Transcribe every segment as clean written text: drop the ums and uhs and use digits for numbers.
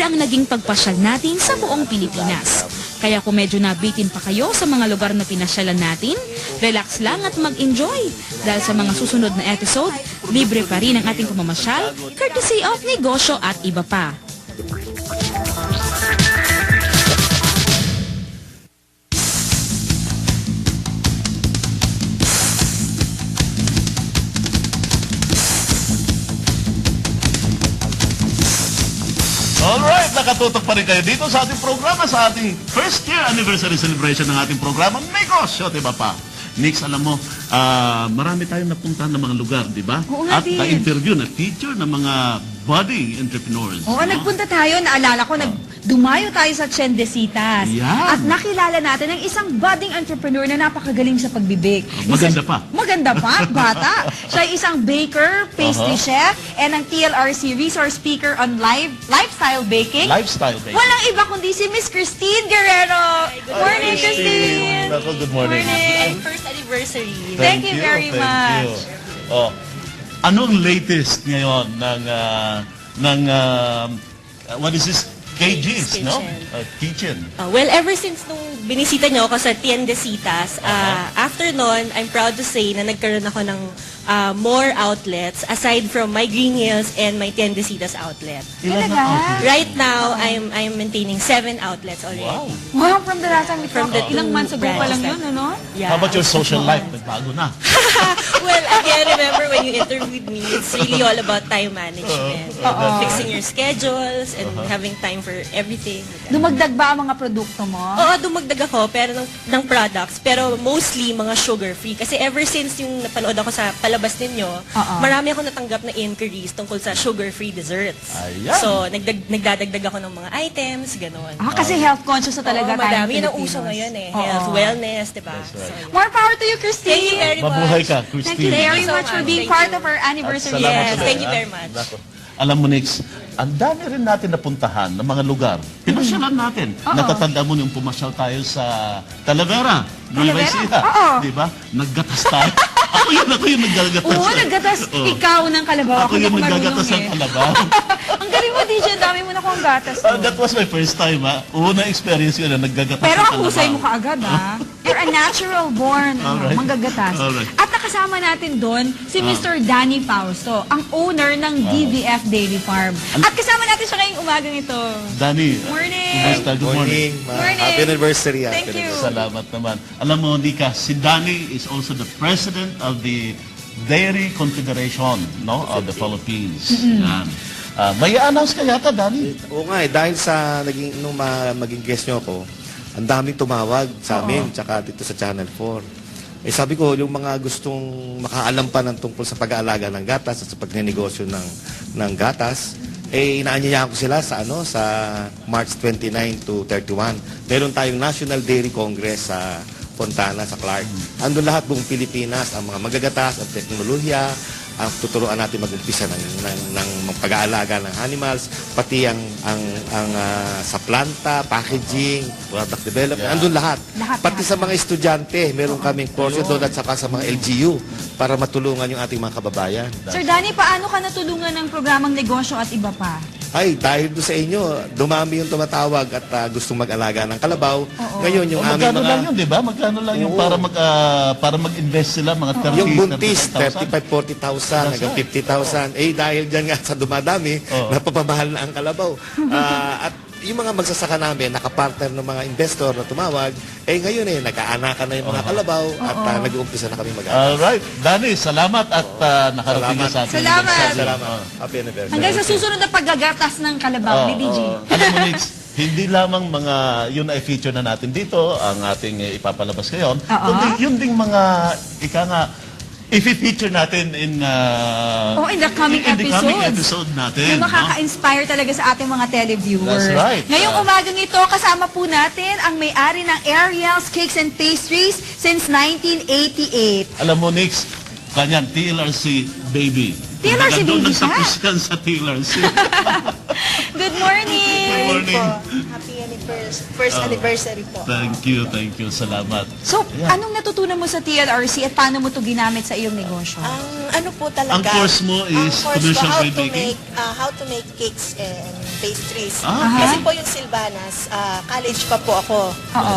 libre ang naging pagpasyal natin sa buong Pilipinas. Kaya kung medyo nabitin pa kayo sa mga lugar na pinasyalan natin, relax lang at mag-enjoy. Dahil sa mga susunod na episode, libre pa rin ang ating pamamasyal, courtesy of negosyo at iba pa. Alright, nakatutok pa rin kayo dito sa ating programa, sa ating first year anniversary celebration ng ating programa, Negosyo, diba pa? Nix, alam mo, marami tayong napuntahan ng mga lugar, di ba? Oo nga At din. na-interview, na-feature ng mga budding entrepreneurs. Oo, nagpunta tayo, naalala ko, dumayo tayo sa Tiendesitas. Yan. At nakilala natin ang isang budding entrepreneur na napakagaling sa pagbibake. Maganda pa. Maganda pa, bata. Siya ay isang baker, pastry chef, and ang TLRC resource speaker on lifestyle baking. Lifestyle baking. Walang iba kundi si Miss Christine Guerrero. Good morning, Christine. Nako, good morning. First anniversary. Thank you very much. Oh, anong latest ngayon ng what is this? KG's, no? Kitchen. Well, ever since nung binisita niyo ako sa Tiendesitas, after nun, I'm proud to say na nagkaroon ako ng more outlets aside from my Green Hills and my Tiendesitas outlet. Ilan Talaga? na outlet? Right now, I'm maintaining 7 outlets already. Wow. Wow, from the last time we From talked, the ilang two months ago pa lang branches yun, ano? Yeah. How about your social life? Nagbago na. Well, again, remember when you interviewed me, it's really all about time management. Fixing your schedules and having time for everything. Dumagdag ba ang mga produkto mo? Oo, dumagdag ako pero ng products, pero mostly mga sugar-free. Kasi ever since yung napanood ako sa palabas ninyo, marami ako natanggap na inquiries tungkol sa sugar-free desserts. Ayan. So, nagdadagdag ako ng mga items, gano'n. Kasi health conscious na talaga Oo, tayo madami. Yun ang Filipinos. uso ngayon eh. Oo. Health, wellness, diba? So, yun. More power to you, Christine. Thank you very much. Mabuhay ka, Christine. Thank you very so much for much. being Thank part you. of our anniversary. Salamat Yes, ulit, thank you ha? very much. Nako. Alam mo, Nix, ang dami rin natin napuntahan ng mga lugar. Pinasyalan natin. Natatanda mo yung pumasyal tayo sa Talavera, Nueva Talavera? Ecija. Oo. Di ba? Naggatas tayo. ako yung naggagatas. Oo, naggatas Oo. ikaw ng kalabaw. Ako yung hindi naggagatas marunong ng kalabaw. Ang galing mo, DJ. Ang dami mo na kung gatas. That was my first time, ha? Una experience yun na naggagatas Pero ng ang husay kalabaw. mo kaagad, ha? You're a natural born Alright. manggagatas. Alright. At nakasama natin doon si Mr. Danny Fausto, ang owner ng DVF Dairy Farm. At kasama natin siya ngayong umagang ito. Danny, Morning. kumusta? Good morning. Morning. Happy anniversary. Thank you. Salamat naman. Alam mo, Nika, si Danny is also the president of the Dairy Confederation, no, of the Philippines. Yan. May announce ka yata, Danny? Oo nga dahil sa nung maging guest nyo ako, ang daming tumawag sa amin, tsaka dito sa Channel 4. Sabi ko, yung mga gustong makaalam pa ng tungkol sa pag-aalaga ng gatas at sa pagnenegosyo ng gatas, inaanyayahan ko sila sa March 29 to 31. Meron tayong National Dairy Congress sa Fontana, sa Clark. Andun lahat buong Pilipinas, ang mga magagatas, ang teknolohiya, ang tuturuan natin mag-umpisa ng pag-aalaga ng animals, pati ang sa planta, packaging, product development, andun lahat. Pati sa mga estudyante, meron kaming course doon at saka sa mga LGU para matulungan yung ating mga kababayan. Sir Danny, paano ka natulungan ng programang negosyo at iba pa? Ay, dahil doon sa inyo, dumami yung tumatawag at gustong mag-alaga ng kalabaw. Ngayon, yung aming Magkano mga... lang yun, di ba? Magkano lang yung para mag-invest sila, mga 30,000. Yung buntis, 35,000. 35,000, hanggang 50,000. Dahil dyan nga sa dumadami, napapamahal na ang kalabaw. At yung mga magsasaka namin, nakapartner ng mga investor na tumawag, ngayon nag-aanakan na yung mga kalabaw at nag-uumpisa na kami mag-aanakan. Alright. Danny, salamat at nakarating ka sa ating. Salamat. Salamat. Happy anniversary. Hanggang sa susunod na paggagatas ng kalabaw ni DJ. Alam mo, Nix, hindi lamang mga yun ay feature na natin dito, ang ating ipapalabas ngayon, kundi yun ding mga, ika nga, i-feature natin in the coming episode natin. Yung makaka-inspire talaga sa ating mga televiewers. That's right. Ngayong umagang ito, kasama po natin ang may-ari ng Ariel's Cakes and Pastries since 1988. Alam mo, Nix, kanyan, TLRC baby. TLRC Doon baby nagsapos yan sa TLRC. Good morning! Good morning. Happy first anniversary po. Thank you, salamat. So, anong natutunan mo sa TLRC at paano mo ito ginamit sa iyong negosyo? Ang ano po talaga? Ang course mo is ang course commercial ko, grade baking? how to make cakes and pastries. Ah, Kasi po yung Silvanas, college pa po ako.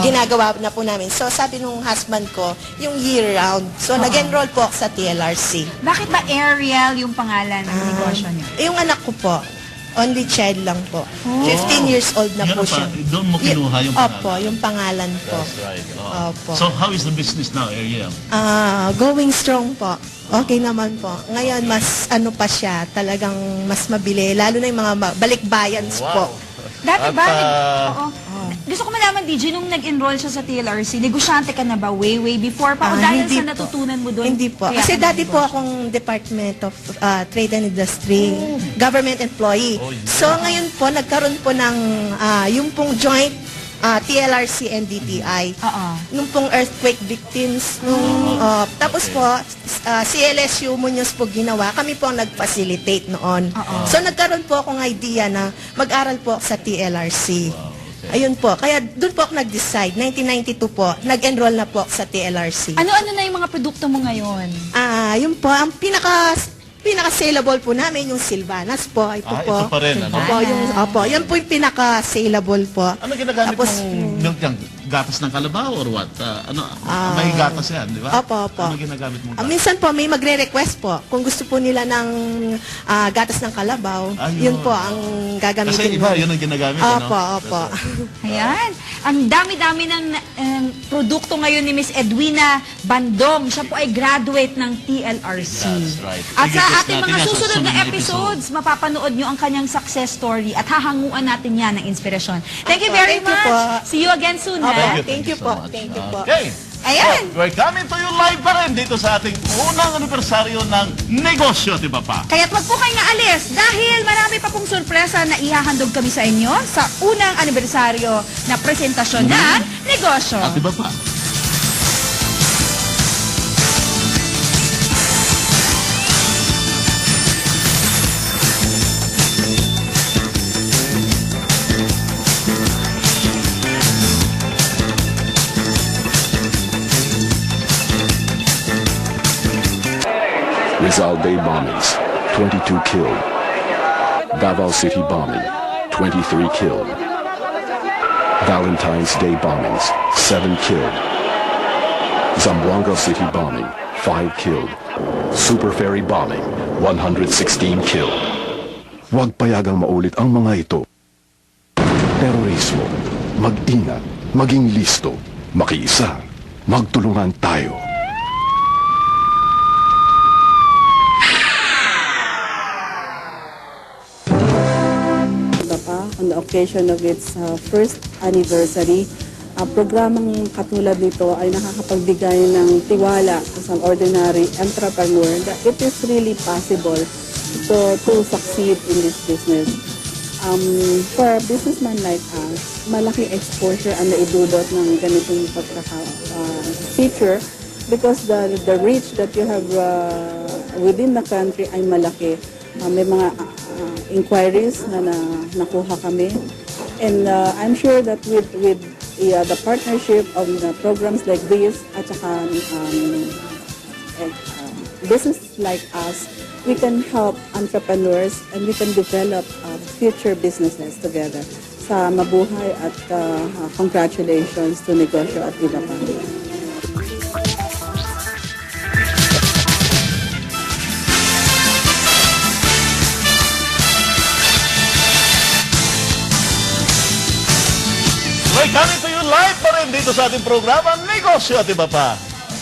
Ginagawa na po namin. So sabi nung husband ko, yung year-round. So nag-enroll po ako sa TLRC. Bakit ba Ariel yung pangalan ng negosyo niyo? Yung anak ko po, only child lang po. 15 years old na Yan po pa, siya. doon mo kinuha yung Opo, yung pangalan po. That's right. Oo. Opo. So, how is the business now, Ariel? Going strong po. Okay naman po. Ngayon, mas ano pa siya, talagang mas mabili. Lalo na yung mga balikbayans po. Dati At, ba? Oo. Gusto ko malaman, DJ, nung nag-enroll siya sa TLRC, negosyante ka na ba way before pa? O dahil Hindi sa po. natutunan mo doon? Hindi po. kaya Kasi ka dati po nag-negosyo? akong Department of Trade and Industry, government employee. Oh, yeah. So ngayon po, nagkaroon po ng yung pong joint TLRC and DTI. Oo. Nung pong earthquake victims, tapos po, CLSU Muñoz po ginawa, kami po ang nag-facilitate noon. So nagkaroon po akong idea na mag-aral po ako sa TLRC. Ayun po, kaya doon po ako nag-decide, 1992 po, nag-enroll na po ako sa TLRC. Ano-ano na yung mga produkto mo ngayon? Yun po, ang pinaka-saleable po namin yung Silvanas po. Ito po. Ito pa rin, ano? Opo, yan po yung pinaka-saleable po. Ano ginagamit Tapos, mong milk yan? Gatas ng kalabaw or what? May gatas yan, di ba? Opo. Ano ginagamit mong gatas? Minsan po, may magre-request po. Kung gusto po nila ng gatas ng kalabaw, Ayun. yun po ang gagamitin. Kasi iba, yun ang ginagamit, ano? Opo. Ayan. Ang dami-dami ng produkto ngayon ni Miss Edwina Bandong. Siya po ay graduate ng TLRC. That's right. At sa I-guess ating natin mga yan sa susunod na susunod na episodes, mapapanood nyo ang kanyang success story at hahanguan natin yan ng inspirasyon. Thank you very Thank you much. po. See you again soon, ha? Thank you po. so much. Thank you po. Okay. Ayan. We're coming to you live pa rin dito sa ating unang anibersaryo ng negosyo, di ba pa? Kaya't wag po kayo nga alis dahil marami pa pong sorpresa na ihahandog kami sa inyo sa unang anibersaryo na presentasyon ng negosyo. At di ba pa? Rizal Bay bombings, 22 killed. Davao City bombing, 23 killed. Valentine's Day bombings, 7 killed. Zamboanga City bombing, 5 killed. Super Ferry bombing, 116 killed. Huwag payagang maulit ang mga ito. Terorismo, mag-ingat, maging listo, makiisa, magtulungan tayo. On the occasion of its first anniversary, programang katulad nito ay nakakapagbigay ng tiwala sa isang ordinary entrepreneur that it is really possible to succeed in this business. For a businessman like us, malaki exposure ang naidudot ng ganitong feature because the reach that you have within the country ay malaki. May mga inquiries na nakuha kami. And I'm sure that with the partnership of programs like this at saka business like us, we can help entrepreneurs and we can develop future businesses together. Sa mabuhay at congratulations to Negosyo at Ilapan. We're coming to you live pa rin dito sa ating programa, Negosyo at Iba Pa.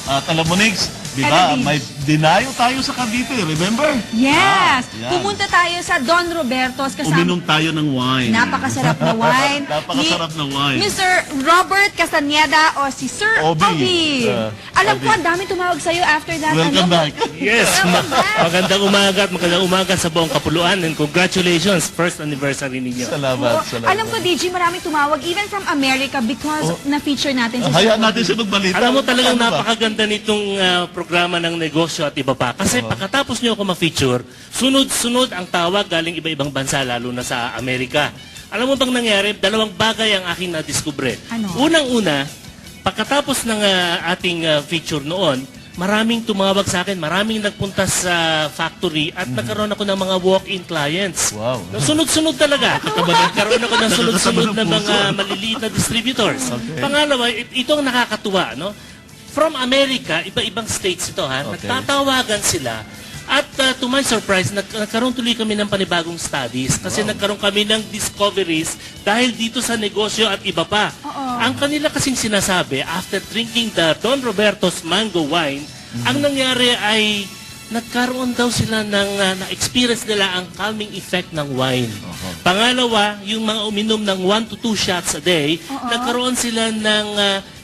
At alam mo, Nix, di ba, Ano, Nix? may dinayo tayo sa Cavite, remember? Yes! Yan. Pumunta tayo sa Don Roberto's kasama. Uminom tayo ng wine. Napakasarap na wine. Napakasarap na wine. Mr. Robert Castaneda o si Sir Obi. Obi. Alam Obi. ko, ang dami tumawag sa'yo after that. Welcome back. Yes, magandang umaga sa buong kapuluan and congratulations, first anniversary ninyo. Salamat, salamat. Alam ko, DJ, marami tumawag, even from America, because na-feature natin si Sir Hayaan Obi. natin siya magbalita. Alam mo talagang Ano ba? napakaganda nitong programa ng negosyo at iba pa. Kasi pagkatapos nyo ako ma-feature, sunod-sunod ang tawag galing iba-ibang bansa, lalo na sa Amerika. Alam mo bang nangyari? Dalawang bagay ang aking nadiskubre. Ano? Unang-una, pagkatapos ng ating feature noon, maraming tumawag sa akin, maraming nagpunta sa factory at nagkaroon ako ng mga walk-in clients. Wow. Sunod-sunod talaga. Nagkaroon ako ng sunod-sunod na mga maliliit na distributors. Pangalawa, ito ang nakakatuwa, no? From America, iba-ibang states ito, ha? Okay. Nagtatawagan sila. At to my surprise, nagkaroon tuloy kami ng panibagong studies kasi nagkaroon kami ng discoveries dahil dito sa negosyo at iba pa. Ang kanila kasing sinasabi, after drinking the Don Roberto's mango wine, ang nangyari ay nagkaroon daw sila ng, na-experience nila ang calming effect ng wine. Pangalawa, yung mga uminom ng 1 to 2 shots a day, nagkaroon sila ng,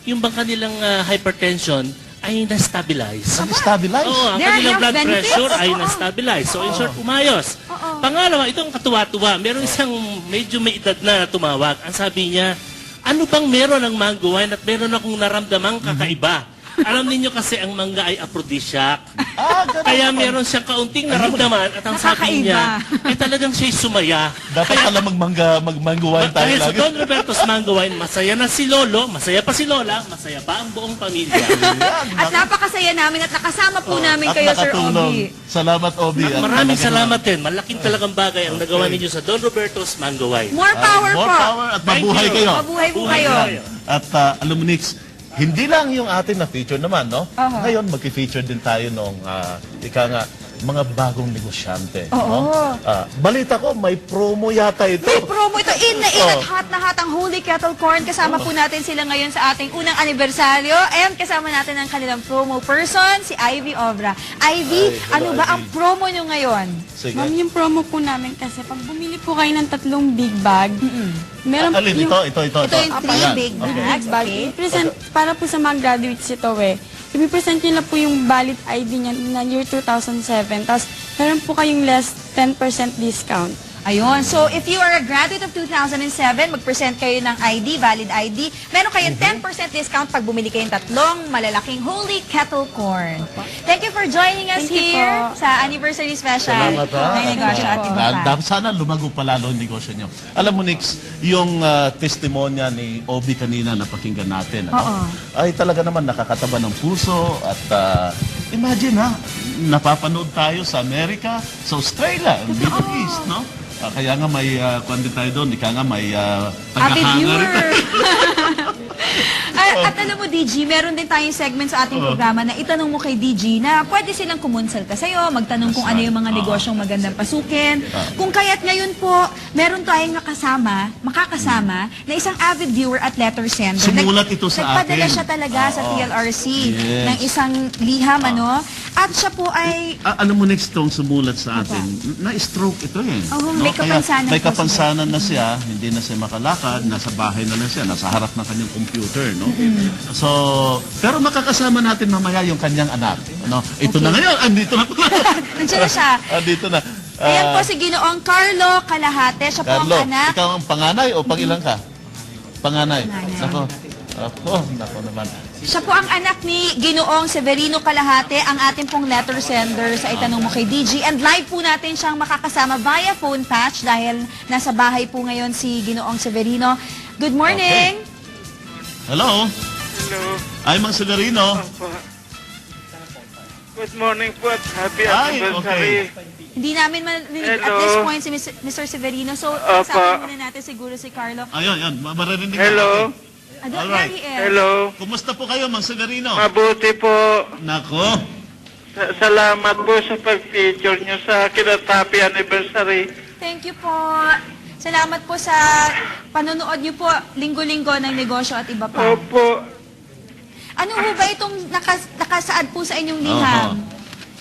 yung bang kanilang hypertension, ay na-stabilize. Stabilize? Oo, ang There are kanilang health blood benefits? pressure ay na-stabilize. So, in short, umayos. Pangalawa, itong katuwa-tuwa. Meron isang medyo may edad na tumawag. Ang sabi niya, ano bang meron ng mango wine at meron akong naramdamang kakaiba? Alam ninyo kasi ang mangga ay aphrodisiac. Kaya meron siyang kaunting naramdaman at ang sabi niya, ay talagang siya'y sumaya. Dapat pala mag-mango wine tayo Dahil sa lagi. Don Roberto's Mango Wine, masaya na si Lolo, masaya pa si Lola, masaya pa ang buong pamilya. At napakasaya namin at nakasama po namin kayo, Sir Obi. Salamat, Obi. At Maraming talagang- salamat din. Malaking talagang bagay ang nagawa ninyo sa Don Roberto's Mango Wine. More power More po. power at Thank mabuhay you. kayo. Mabuhay po kayo. At alam mo, Nix, hindi lang yung atin na feature naman, no? Ngayon, mag-feature din tayo ng, mga bagong negosyante. No? Balita ko, may promo yata ito. May promo ito. In na in at hot na hot ang Holy Kettle Corn. Kasama po natin sila ngayon sa ating unang anibersaryo. And kasama natin ang kanilang promo person, si Ivy Obra. Ivy, ano ba ang promo nyo ngayon? Sige. Ma'am, yung promo po namin kasi pag bumili po kayo ng 3 big bag, meron Alin, yung ito. Ito yung 3 Ayan. big Okay. bags. bag, Okay. i-present para po sa mga graduates ito i-present nyo na po yung valid ID niya na year 2007. Tapos meron po kayong less 10% discount. Ayun. So, if you are a graduate of 2007, mag-present kayo ng ID, valid ID. Meron kayong 10% discount pag bumili kayong 3 malalaking Holy Kettle Corn. Thank you for joining us Thank you here po. sa anniversary special Salamat, ha? ng negosyo at iba pa. Dapat sana lumago pa lalo ang negosyo nyo. Alam mo, Nix, yung testimonya ni Obi kanina na pakinggan natin, ano? Ay talaga naman nakakataba ng puso at imagine ha, napapanood tayo sa Amerika, sa Australia, Middle East, no? Kaya nga may, kung din tayo doon, ika nga may Happy tagahanga rin. viewer! At alam mo, DG, meron din tayong segment sa ating programa na itanong mo kay DG na pwede silang kumonsulta sa'yo, magtanong kung ano yung mga negosyong magandang pasukin. Kung kaya't ngayon po, meron tayong makakasama na isang avid viewer at letter sender. Sumulat ito sa Nagpadala atin. siya talaga sa TLRC Yes. ng isang liham, ano? At siya po ay Alam mo, next tong sumulat sa atin, na-stroke ito eh. Oo, may Kaya kapansanan may po kapansanan na siya, hindi na siya makalakad, nasa bahay na lang siya, nasa harap ng kanyang computer, no? So, pero makakasama natin mamaya yung kanyang anak, no? Ito na ngayon, andito na pala. nandiyan na siya. Andito na. Ayan po si Ginoong Carlo Calahate. Siya po Carlo, ang anak. ikaw ang panganay o pangilan ka? Panganay. Nako. Nako naman. Siya po ang anak ni Ginoong Severino Calahate, ang ating pong letter sender sa itanong mo kay DG. And live po natin siyang makakasama via phone patch dahil nasa bahay po ngayon si Ginoong Severino. Good morning! Hello? Hello. Ay, Mang Severino. Good morning po at happy Ay, anniversary. Hindi namin marinig at Hello. this point si Mr. Severino. So, Opo. kasama muna natin siguro si Carlo. Ayun, maririnig Hello. Alright. Hello. Kumusta po kayo, Mang Severino? Mabuti po. Nako. Salamat po sa pag-feature nyo sa akin at happy anniversary. Thank you po. Salamat po sa panonood niyo po linggo-linggo ng negosyo at iba pa. Opo. Ano ho ba itong nakasaad po sa inyong liham?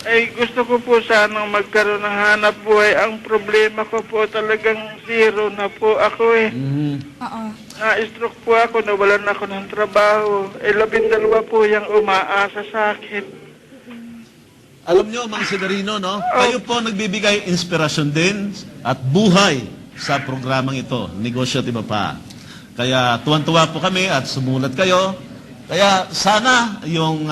Ay, gusto ko po sanang magkaroon ng hanap buhay. Ang problema ko po talagang zero na po ako eh. Oo. Na-stroke po ako, nawalan ako ng trabaho. 12 po yung umaasa sa akin. Alam nyo, Mang Severino, no? Kayo po nagbibigay inspirasyon din at buhay sa programang ito, Negosyo at Iba Pa. Kaya tuwan-tuwa po kami at sumulat kayo. Kaya sana yung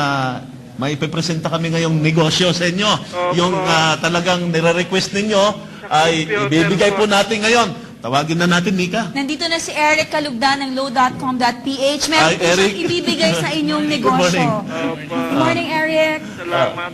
may ipipresenta kami ngayong negosyo sa inyo. Yung talagang nire-request ninyo ay ibibigay po natin ngayon. Tawagin na natin, Nika. Nandito na si Eric Kalugdan ng low.com.ph. Meron Hi, po siyang Eric. ibibigay sa inyong negosyo. morning. Good morning, Eric. Salamat